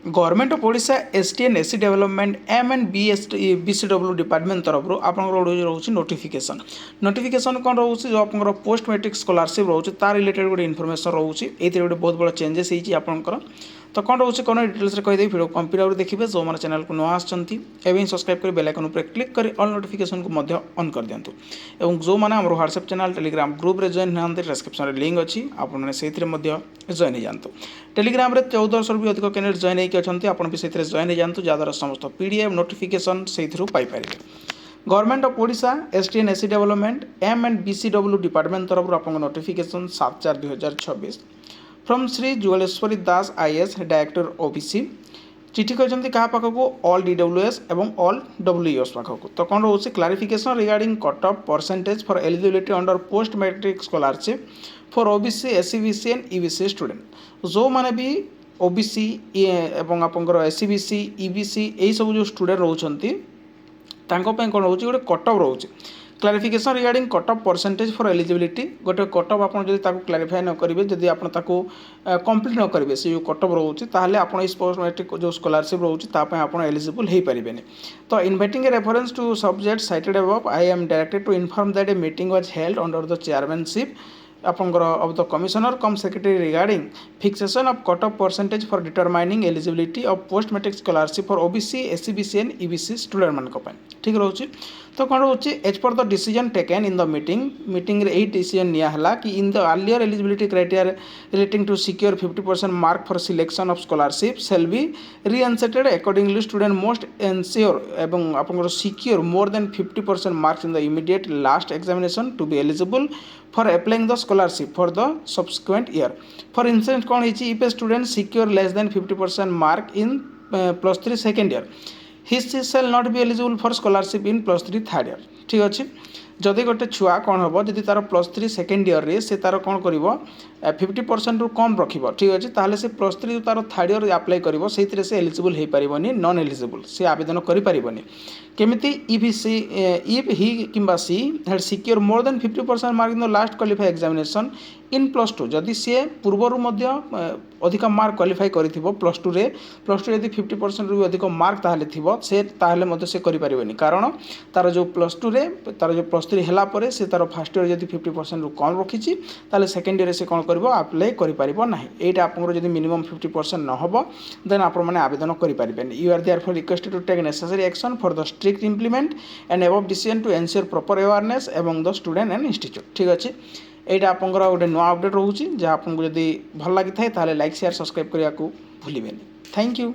Government of Odisha STN SC development M and BCW department तरफ आप रोचे नोटिफिकेशन नोटिफिकेशन कौन रोचे जो आप पोस्ट मैट्रिक स्कॉलरशिप रोचे तार रिलेटेड गोटे इनफॉरमेशन रोचे ये गोटे बहुत बड़ा चेंजेस होती आपंकर तो कौन रोचे कौन डिटेल्स कहीदेवी वीडियो कंप्लीट देखिए जो मैंने चैनल को नुआ आसमें सब्सक्राइब कर बेल आइकन पर क्लिक कर ऑल नोटिफिकेशन को ऑन कर दिंतु और जो मैंने आम व्हाट्सएप चैनल टेलीग्राम ग्रुप रे जॉइन होते डिस्क्रिप्शन में लिंक अच्छी आपने से जॉइन हो जातु टेलीग्राम रे 1400 भी अधिक कैंडिडेट जॉइन होकर अच्छा आप से जॉइन हो जातु जहाँद्वारा समस्त पीडीएफ नोटिफिकेशन से पाइपर government of Odisha STN SC development M and BCW department तरफ आप notification 7/4/2024 from Shri Jugleswari Das IAS director OBC चिठी कहते क्या पाखक ऑल डीडब्ल्यूएस एवं ऑल डब्ल्यूएस पाखक तो कौन रोचे clarification regarding cut off percentage for eligibility under post matric scholarship for OBC SCBC and EBC student जो मैंने भी ओबीसी एवं आपंकर एससीबीसी ईबीसी यही सब जो स्टूडेंट रोचंती कौन रोचे गोटे कट ऑफ रोचे clarification regarding cut off percentage for eligibility गोटे कट ऑफ आपड़ जब क्लारिफाई न करेंगे जदि आपको कंप्लीट न करेंगे से जो कट ऑफ रोचे ताहले आपण इस पोस्ट मैट्रिक जो स्कॉलरशिप रोचे आप एलिजिबल हो पारे तो inviting a reference to subject cited above I am directed to inform that a meeting was held under the chairmanship आपंकर of the commissioner cum secretary regarding fixation of cut off percentage for determining eligibility of post matric scholarship for OBC SCBC and EBC student मान ठीक रोचे तो कौन रोचे as per the decision taken in the meeting रे decision निया कि in the earlier eligibility criteria relating to secure 50% mark for selection of scholarship shall be reinstated accordingly student must ensure एवं आपंकर secure more than 50% marks in the immediate last examination to be eligible for applying the scholarship for the subsequent year for instance कौन है if a student secure less than 50% mark in +3 second year he shall not be eligible for scholarship in +3 third year ठीक अच्छे जदि गोटे छुआ कौन हम जदि तार +3 सेकेंड ईयर रे से तार कौन कर 50% रु कम रख ठीक अच्छे ताहले से +3 जो तार थर्ड ईयर आप्लाय कर से एलिजिबल हो पारनि नॉन एलिजिबल से आवेदन करें केमिति इफ ही किंबा she had secure more than 50% mark in the last qualify examination in +2 जदि सी पूर्वर अधिक मार्क क्वालिफाई कर +2 रे +2 यदि 50% रु अधिक मार्क ताहले थिबो से ताहले से करें कारण तार जो +2 रे तार जो +3 होला परे से तार फर्स्ट ईयर जदि 50% रु कम रखी ताले सेकेंड ईयर से कौन कर आप्लाय करें एटा आपंकर जदि मिनिमम 50% न हो देन आप आवेदन करें you are therefore requested to take necessary action for the strict implement and above decision to ensure proper awareness एवं द स्टूडेंट एंड इंस्टीट्यूट ठीक अच्छे यहाँ आपंकर गोटे नुआ अपडेट रोचे जहाँ आपको जब भल लगी था लाइक शेयर सब्सक्राइब करने को भूलें थैंक यू।